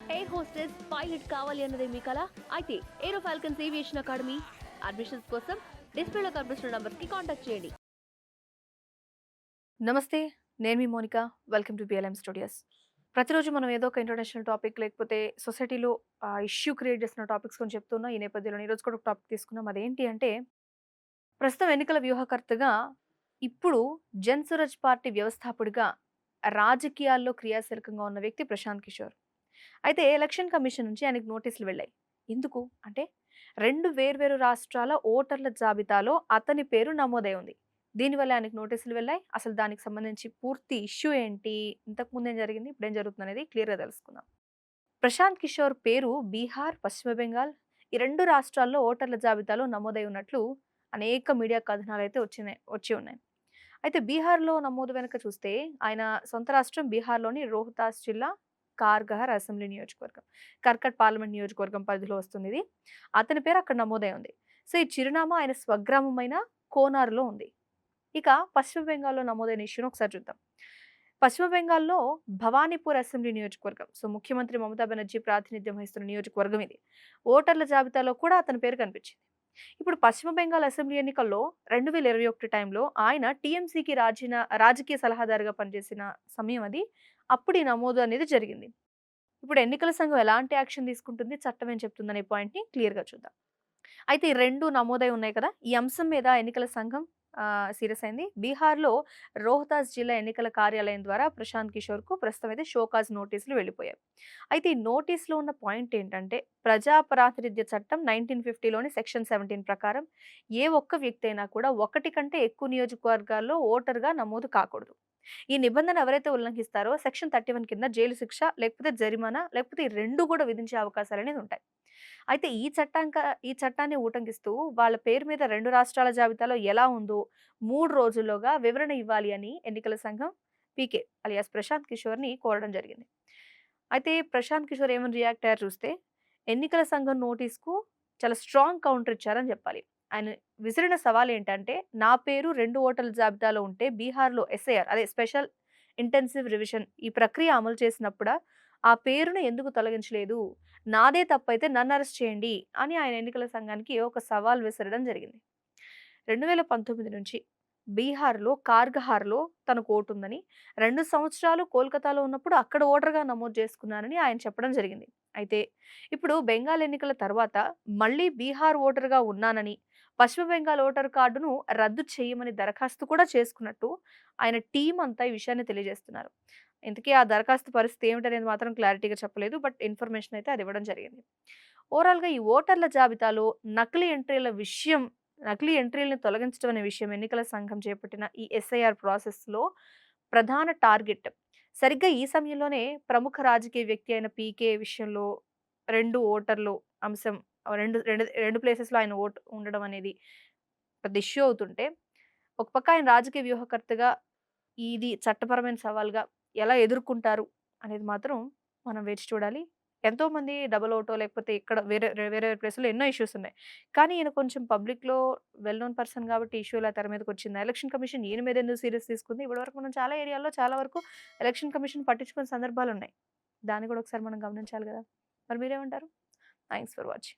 Air hostess pilot కావాలి అన్నదే మీ కల అయితే Aero Falcons aviation academy admissions కోసం డిస్ప్లేలో కనిపిస్తున్న నంబర్స్ కి కాంటాక్ట్ చేయండి. నమస్తే, నేను మీ Monika. Welcome to BLM studios. ప్రతిరోజు మనం ఏదో ఒక ఇంటర్నేషనల్ టాపిక్ లేకపోతే సొసైటీలో ఇష్యూ క్రియేట్ చేస్తున్న టాపిక్స్ కొన్ని చెప్తున్నా. ఈ నేపథ్యంలో ఈరోజు కూడా ఒక టాపిక్ తీసుకున్నాం. అదేంటి అంటే, ప్రస్తుతం ఎన్నికల వ్యూహకర్తగా ఇప్పుడు జన్సురజ్ పార్టీ వ్యవస్థాపకుడిగా రాజకీయాల్లో క్రియాశీలకంగా ఉన్న వ్యక్తి ప్రశాంత్ కిషోర్. అయితే ఎలక్షన్ కమిషన్ నుంచి ఆయనకు నోటీసులు వెళ్ళాయి. ఎందుకు అంటే, రెండు వేర్వేరు రాష్ట్రాల ఓటర్ల జాబితాలో అతని పేరు నమోదై ఉంది. దీనివల్ల ఆయనకు నోటీసులు వెళ్ళాయి. అసలు దానికి సంబంధించి పూర్తి ఇష్యూ ఏంటి, ఇంతకు ముందేం జరిగింది, ఇప్పుడేం జరుగుతుంది అనేది క్లియర్గా తెలుసుకుందాం. ప్రశాంత్ కిషోర్ పేరు బీహార్, పశ్చిమ బెంగాల్ ఈ రెండు రాష్ట్రాల్లో ఓటర్ల జాబితాలో నమోదై ఉన్నట్లు అనేక మీడియా కథనాలు అయితే వచ్చి ఉన్నాయి. అయితే బీహార్లో నమోదు వెనక చూస్తే ఆయన సొంత రాష్ట్రం బీహార్లోని రోహతాస్ జిల్లా కార్గహర్ అసెంబ్లీ నియోజకవర్గం, కర్కట్ పార్లమెంట్ నియోజకవర్గం పరిధిలో వస్తుంది ఇది. అతని పేరు అక్కడ నమోదై ఉంది. సో ఈ చిరునామా ఆయన స్వగ్రామమైన కోనార్లో ఉంది. ఇక పశ్చిమ బెంగాల్లో నమోదైన ఇష్యూను ఒకసారి చూద్దాం. పశ్చిమ బెంగాల్లో భవానీపూర్ అసెంబ్లీ నియోజకవర్గం, సో ముఖ్యమంత్రి మమతా బెనర్జీ ప్రాతినిధ్యం వహిస్తున్న నియోజకవర్గం ఇది. ఓటర్ల జాబితాలో కూడా అతని పేరు కనిపించింది. ఇప్పుడు పశ్చిమ బెంగాల్ అసెంబ్లీ ఎన్నికల్లో 2021 టైంలో ఆయన టీఎంసీకి రాజకీయ సలహాదారుగా పనిచేసిన సమయం అది. అప్పుడు ఈ నమోదు అనేది జరిగింది. ఇప్పుడు ఎన్నికల సంఘం ఎలాంటి యాక్షన్ తీసుకుంటుంది, చట్టం ఏం చెప్తుందనే పాయింట్‌ని క్లియర్‌గా చూద్దాం. అయితే ఈ 2 నమోదై ఉన్నాయి కదా! ఈ అంశం మీద ఎన్నికల సంఘం సీరియస్ అయింది. బీహార్‌లో రోహతాస్ జిల్లా ఎన్నికల కార్యాలయం ద్వారా ప్రశాంత్ కిషోర్‌కు ప్రస్తుతం అయితే షోకాజ్ నోటీసులు వెళ్ళిపోయాయి. అయితే ఈ నోటీస్‌లో ఉన్న పాయింట్ ఏంటంటే, ప్రజా ప్రాతినిధ్య చట్టం 1950లోని సెక్షన్ 17 ప్రకారం ఏ ఒక్క వ్యక్తి అయినా కూడా ఒకటి కంటే ఎక్కువ నియోజకవర్గాల్లో ఓటర్‌గా నమోదు కాకూడదు. ఈ నిబంధన ఎవరైతే ఉల్లంఘిస్తారో సెక్షన్ 31 కింద జైలు శిక్ష, లేకపోతే జరిమానా, లేకపోతే ఈ 2 కూడా విధించే అవకాశాలనేది ఉంటాయి. అయితే ఈ చట్టాన్ని ఉటంకిస్తూ వాళ్ళ పేరు మీద 2 రాష్ట్రాల జాబితాలో ఎలా ఉందో 3 రోజుల్లోగా వివరణ ఇవ్వాలి అని ఎన్నికల సంఘం పీకే అలియాస్ ప్రశాంత్ కిషోర్‌ని కోరడం జరిగింది. అయితే ప్రశాంత్ కిషోర్ ఏమని రియాక్ట్ అయ్యారు చూస్తే, ఎన్నికల సంఘం నోటీస్‌కు చాలా స్ట్రాంగ్ కౌంటర్ ఇచ్చారని చెప్పాలి. ఆయన విసిరిన సవాల్ ఏంటంటే, నా పేరు 2 ఓటర్ల జాబితాలో ఉంటే బీహార్‌లో ఎస్ఐఆర్ అదే స్పెషల్ ఇంటెన్సివ్ రివిజన్ ఈ ప్రక్రియ అమలు చేసినప్పుడా ఆ పేరును ఎందుకు తొలగించలేదు? నాదే తప్పైతే నన్ను అరెస్ట్ చేయండి అని ఆయన ఎన్నికల సంఘానికి ఒక సవాల్ విసరడం జరిగింది. 2019 నుంచి బీహార్‌లో కార్గహార్‌లో తనకు ఓటుందని, 2 సంవత్సరాలు కోల్కతాలో ఉన్నప్పుడు అక్కడ ఓటర్‌గా నమోదు చేసుకున్నానని ఆయన చెప్పడం జరిగింది. అయితే ఇప్పుడు బెంగాల్ ఎన్నికల తర్వాత మళ్ళీ బీహార్ ఓటర్‌గా ఉన్నానని, పశ్చిమ బెంగాల్ ఓటర్ కార్డును రద్దు చేయమని దరఖాస్తు కూడా చేసుకున్నట్టు ఆయన టీమ్ అంతా ఈ విషయాన్ని తెలియజేస్తున్నారు. ఇంతకీ ఆ దరఖాస్తు పరిస్థితి ఏమిటనేది మాత్రం క్లారిటీగా చెప్పలేదు. బట్ ఇన్ఫర్మేషన్ అయితే అది ఇవ్వడం జరిగింది. ఓవరాల్‌గా ఈ ఓటర్ల జాబితాలో నకిలీ ఎంట్రీల విషయం నకిలీ ఎంట్రీలను తొలగించడం అనే విషయం ఎన్నికల సంఘం చేపట్టిన ఈ ఎస్ఐఆర్ ప్రాసెస్‌లో ప్రధాన టార్గెట్. సరిగ్గా ఈ సమయంలోనే ప్రముఖ రాజకీయ వ్యక్తి అయిన పీకే విషయంలో 2 ఓటర్లు అంశం 2 ప్లేసెస్‌లో ఆయన ఓట్ ఉండడం అనేది పెద్ద ఇష్యూ అవుతుంటే, ఒక పక్క ఆయన రాజకీయ వ్యూహకర్తగా ఇది చట్టపరమైన సవాల్‌గా ఎలా ఎదుర్కుంటారు అనేది మాత్రం మనం వేచి చూడాలి. ఎంతోమంది డబుల్ ఓటో లేకపోతే ఇక్కడ వేరే వేరే ప్లేస్‌లో ఎన్నో ఇష్యూస్ ఉన్నాయి. కానీ ఈయన కొంచెం పబ్లిక్‌లో వెల్ నోన్ పర్సన్ కాబట్టి ఇష్యూ ఇలా తెర మీదకొచ్చిందా? ఎలక్షన్ కమిషన్ ఈయన మీద ఎందుకు సీరియస్ తీసుకుంది? ఇప్పటివరకు మనం చాలా ఏరియాల్లో చాలా వరకు ఎలక్షన్ కమిషన్ పట్టించుకున్న సందర్భాలున్నాయి. దాన్ని కూడా ఒకసారి మనం గమనించాలి గదా! మరి మీరేమంటారు? Thanks for watching.